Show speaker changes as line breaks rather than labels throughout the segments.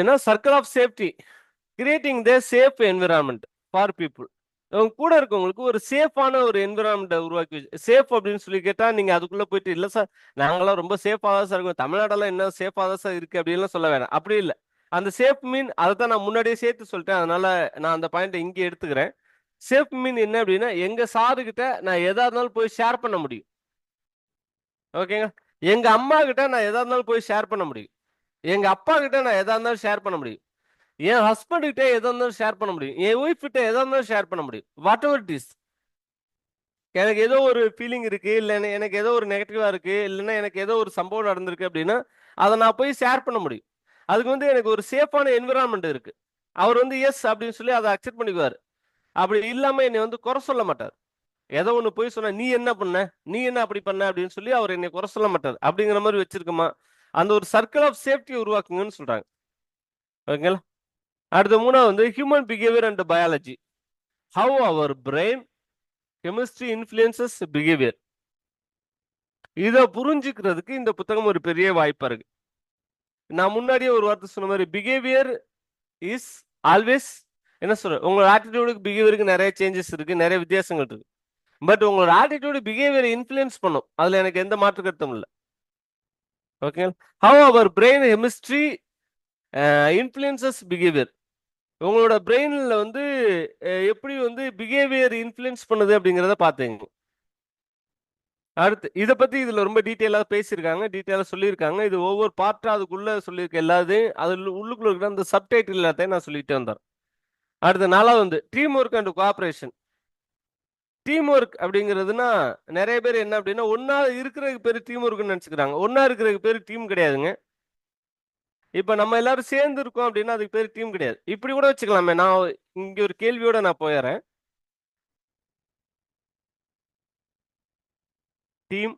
ஏன்னா circle of safety, creating the safe environment for people. உங்க கூட இருக்கவங்களுக்கு ஒரு சேஃபான ஒரு என்விரான்மெண்ட்டை உருவாக்கி சேஃப் அப்படின்னு சொல்லி கேட்டா நீங்க அதுக்குள்ள போயிட்டு இல்ல சார் நாங்களாம் ரொம்ப சேஃபாக தான் சார் இருக்கோம், தமிழ்நாடெல்லாம் என்ன சேஃபாக தான் சார் இருக்கு அப்படின்லாம் சொல்ல வேணாம். அப்படி இல்லை. அந்த சேஃப் மீன் அதை தான் நான் முன்னாடியே சேர்த்து சொல்லிட்டேன், அதனால நான் அந்த பாயிண்ட்டை இங்கே எடுத்துக்கிறேன். சேஃப் மீன் என்ன அப்படின்னா எங்க சாரு கிட்ட நான் எதா இருந்தாலும் போய் ஷேர் பண்ண முடியும். ஓகேங்க. எங்க அம்மா கிட்ட நான் எதா இருந்தாலும் போய் ஷேர் பண்ண முடியும். எங்க அப்பா கிட்ட நான் எதா இருந்தாலும் ஷேர் பண்ண முடியும். என் ஹஸ்பண்ட் கிட்ட எதா இருந்தாலும் ஷேர் பண்ண முடியும். என் ஒய்ஃப் கிட்ட எதா இருந்தாலும் ஷேர் பண்ண முடியும். What ever it is. எனக்கு ஏதோ ஒரு ஃபீலிங் இருக்கு, இல்ல எனக்கு ஏதோ ஒரு நெகட்டிவா இருக்கு, இல்லைன்னா எனக்கு ஏதோ ஒரு சம்பவம் நடந்திருக்கு அப்படின்னா அதை நான் போய் ஷேர் பண்ண முடியும். அதுக்கு வந்து எனக்கு ஒரு சேஃபான என்விரான்மெண்ட் இருக்கு. அவர் வந்து எஸ் அப்படின்னு சொல்லி அதை அக்செப்ட் பண்ணிக்குவார். அப்படி இல்லாம என்னை வந்து குறை சொல்ல மாட்டார். ஏதோ ஒண்ணு போய் சொன்னா நீ என்ன பண்ண, நீ என்ன அப்படி பண்ண அப்படின்னு சொல்லி அவர் என்னை குறை சொல்ல மாட்டார். அப்படிங்கிற மாதிரி வச்சிருக்குமா அந்த ஒரு சர்க்கிள் ஆஃப் சேஃப்டியை உருவாக்குங்கன்னு சொல்றாங்க. ஓகேங்களா. அடுத்த மூணாவது வந்து human behaviour and biology, how our brain chemistry influences behaviour. இதை புரிஞ்சுக்கிறதுக்கு இந்த புத்தகம் ஒரு பெரிய வாய்ப்பா இருக்கு. நான் முன்னாடியே ஒரு வார்த்தை சொன்ன மாதிரி பிஹேவியர் இஸ் ஆல்வேஸ் என்ன சொல்ற, உங்களோட ஆட்டிடியூடுக்கு பிஹேவியருக்கு நிறைய சேஞ்சஸ் இருக்கு, நிறைய வித்தியாசங்கள் இருக்கு. பட் உங்களோட ஆட்டிடியூடு பிஹேவியரை இன்ஃப்ளூயன்ஸ் பண்ணும், அதுல எனக்கு எந்த மாற்று கருத்தும் இல்லை. Okay. How our brain chemistry influences behaviour, உங்களோட பிரெயின்ல வந்து எப்படி வந்து பிஹேவியர் இன்ஃப்ளூயன்ஸ் பண்ணுது அப்படிங்கிறத பார்த்துங்க. அடுத்து இதை பத்தி இதுல ரொம்ப டீட்டெயிலாக பேசியிருக்காங்க, டீட்டெயிலாக சொல்லியிருக்காங்க. இது ஒவ்வொரு பார்ட்டா அதுக்குள்ள சொல்லியிருக்க எல்லாத்தையும் அது உள்ளுக்குள்ள இருக்கிற அந்த சப்டைட்டில் எல்லாத்தையும் நான் சொல்லிட்டு வந்தேன். அடுத்து நாலாவது வந்து team work and cooperation. Team work அப்படிங்கிறதுனா நிறைய பேர் என்ன அப்படின்னா ஒன்னா இருக்கிறதுக்கு பேர் டீம் ஒர்க்னு நினைச்சுக்கிறாங்க. ஒன்னா இருக்கிறதுக்கு பேர் டீம் கிடையாதுங்க. இப்ப நம்ம எல்லாரும் சேர்ந்து இருக்கோம் அப்படின்னா அதுக்கு பேர் டீம் கிடையாது. இப்படி கூட வச்சுக்கலாமே. நான் இங்க ஒரு கேள்வியோட நான் போயிடுறேன். டீம்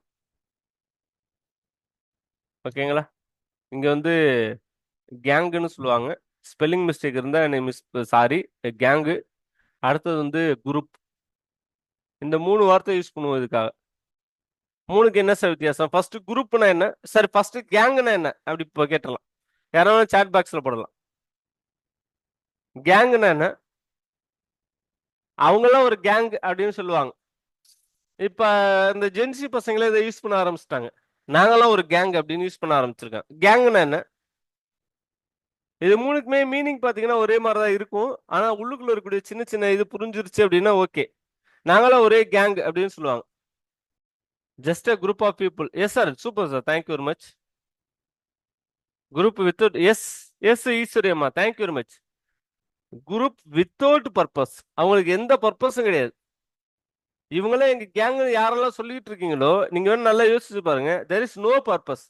ஓகேங்களா. இங்க வந்து கேங்குன்னு சொல்லுவாங்க. ஸ்பெல்லிங் மிஸ்டேக் இருந்தா சாரி, கேங்கு. அடுத்தது வந்து குரூப். இந்த மூணு வார்த்தை யூஸ் பண்ணுவோம் இதுக்காக. மூணுக்கு என்ன சார் வித்தியாசம்? ஃபர்ஸ்ட் குரூப்னா என்ன சார், ஃபர்ஸ்ட் கேங்குனா என்ன அப்படி இப்போ கேட்டலாம். யாராவது சாட் பாக்ஸ்ல போடலாம். கேங்குனா என்ன? அவங்கெல்லாம் ஒரு கேங் அப்படின்னு சொல்லுவாங்க. இப்ப இந்த ஜென்சி பசங்களே இதை யூஸ் பண்ண ஆரம்பிச்சிட்டாங்க. நாங்கெல்லாம் ஒரு கேங் அப்படின்னு யூஸ் பண்ண ஆரம்பிச்சிருக்கேன். கேங்குனா என்ன? இது மூணுக்குமே மீனிங் பாத்தீங்கன்னா ஒரே மாதிரிதான் இருக்கும். ஆனா உள்ளுக்குள்ள இருக்கக்கூடிய சின்ன சின்ன இது புரிஞ்சிருச்சு அப்படின்னா ஓகே. நாங்களாம் ஒரே கேங் அப்படின்னு சொல்லுவாங்க. Just a group of people. Yes sir, super sir, thank you very much. Group without yes yes Eswariyamma, thank you very much. Group without purpose, அவங்களுக்கு எந்த பர்பஸும் கிடையாது. இவங்களே எங்க கேங் யாரெல்லாம் சொல்லிட்டு இருக்கீங்களோ நீங்க வேணும் நல்லா யோசிச்சு பாருங்க. There is no purpose.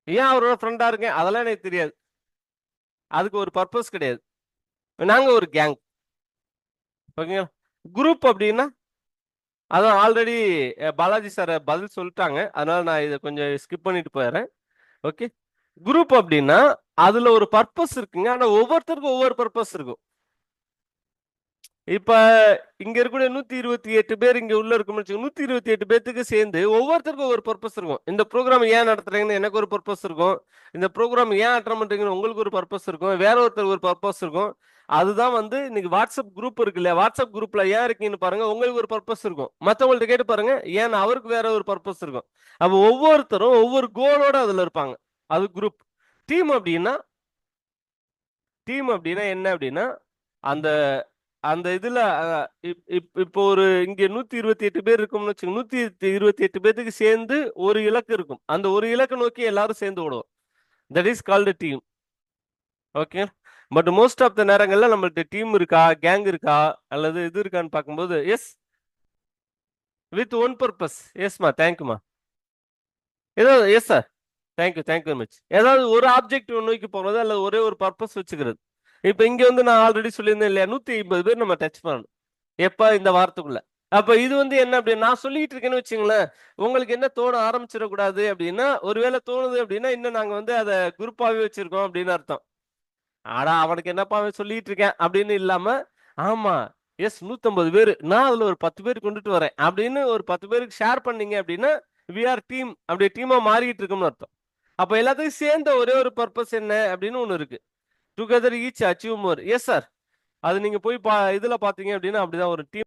ஏன் அவரோட ஃப்ரெண்டா இருக்கேன் அதெல்லாம் எனக்கு தெரியாது. அதுக்கு ஒரு பர்பஸ் கிடையாது. நாங்க ஒரு கேங். ஓகேங்களா. குரூப் அப்படின்னா அதான் ஆல்ரெடி பாலாஜி சார் பதில் சொல்லிட்டாங்க, அதனால நான் இதை கொஞ்சம் ஸ்கிப் பண்ணிட்டு போயிடுறேன். ஓகே. குரூப் அப்படின்னா அதுல ஒரு பர்பஸ் இருக்குங்க. ஆனா ஒவ்வொருத்தருக்கும் ஒவ்வொரு பர்பஸ் இருக்கும். இப்ப இங்க இருக்கக்கூடிய 128 பேர் இங்க உள்ள இருக்கும்னு 128 பேர்த்துக்கு சேர்ந்து ஒவ்வொருத்தருக்கும் ஒவ்வொரு பர்பஸ் இருக்கும். இந்த ப்ரோக்ராம் ஏன் நடத்துறீங்கன்னு எனக்கு ஒரு பர்பஸ் இருக்கும். இந்த ப்ரோக்ராம் ஏன் அட்டன் பண்றீங்கன்னு உங்களுக்கு ஒரு பர்பஸ் இருக்கும். வேற ஒருத்தருக்கு ஒரு பர்பஸ் இருக்கும். அதுதான் வந்து இன்னைக்கு வாட்ஸ்அப் குரூப் இருக்கு இல்லையா, வாட்ஸ்அப் குரூப்ல ஏன் இருக்கீங்கன்னு பாருங்க, உங்களுக்கு ஒரு பர்பஸ் இருக்கும். மற்றவங்கள்ட்ட கேட்டு பாருங்க, ஏன் அவருக்கு வேற ஒரு பர்பஸ் இருக்கும். அப்ப ஒவ்வொருத்தரும் ஒவ்வொரு கோலோட அதுல இருப்பாங்க. அது குரூப். டீம் அப்படின்னா என்ன அப்படின்னா அந்த அந்த இதுல இப்போ ஒரு இங்க 128 பேர் இருக்கும்னு வச்சுக்கோங்க. 128 பேருக்கு சேர்ந்து ஒரு இலக்கு இருக்கும். அந்த ஒரு இலக்கை நோக்கி எல்லாரும் சேர்ந்து ஓடுவோம். That is called team. Okay. But most of the நேரங்கள்ல நம்மள்ட்ட டீம் இருக்கா, கேங் இருக்கா, அல்லது இது இருக்கான்னு பார்க்கும்போது எஸ் வித் ஒன் பர்பஸ். எஸ்மா, தேங்க்யூமா. ஏதோ yes sir, thank you very much. ஏதாவது ஒரு ஆப்ஜெக்ட் நோக்கி போறது அல்லது ஒரே ஒரு பர்பஸ் வச்சுக்கிறது. இப்ப இங்க வந்து நான் ஆல்ரெடி சொல்லியிருந்தேன் இல்லையா, 150 பேர் நம்ம டச் பண்ணணும் எப்ப இந்த வாரத்துக்குள்ள. அப்ப இது வந்து என்ன அப்படின்னு நான் சொல்லிட்டு இருக்கேன்னு வச்சுங்களேன், உங்களுக்கு என்ன தோண ஆரம்பிச்சிடக்கூடாது அப்படின்னா, ஒருவேளை தோணுது அப்படின்னா இன்னும் நாங்க வந்து அதை குரூப்பாவே வச்சிருக்கோம் அப்படின்னு அர்த்தம். ஆனா அவனுக்கு என்னப்பா அவன் சொல்லிட்டு இருக்கேன் அப்படின்னு இல்லாம, ஆமா எஸ் 150 பேர், நான் அதுல ஒரு 10 பேர் கொண்டுட்டு வரேன் அப்படின்னு ஒரு 10 பேருக்கு ஷேர் பண்ணீங்க அப்படின்னா வி ஆர் டீம், அப்படியே டீமா மாறிட்டு இருக்கோம்னு அர்த்தம். அப்ப எல்லாத்துக்கும் சேர்ந்த ஒரே ஒரு பர்பஸ் என்ன அப்படின்னு ஒண்ணு இருக்கு. Together each achieve more. Yes sir. அது நீங்க போய் இதுல பாத்தீங்க அப்படின்னா அப்படிதான் ஒரு டீம்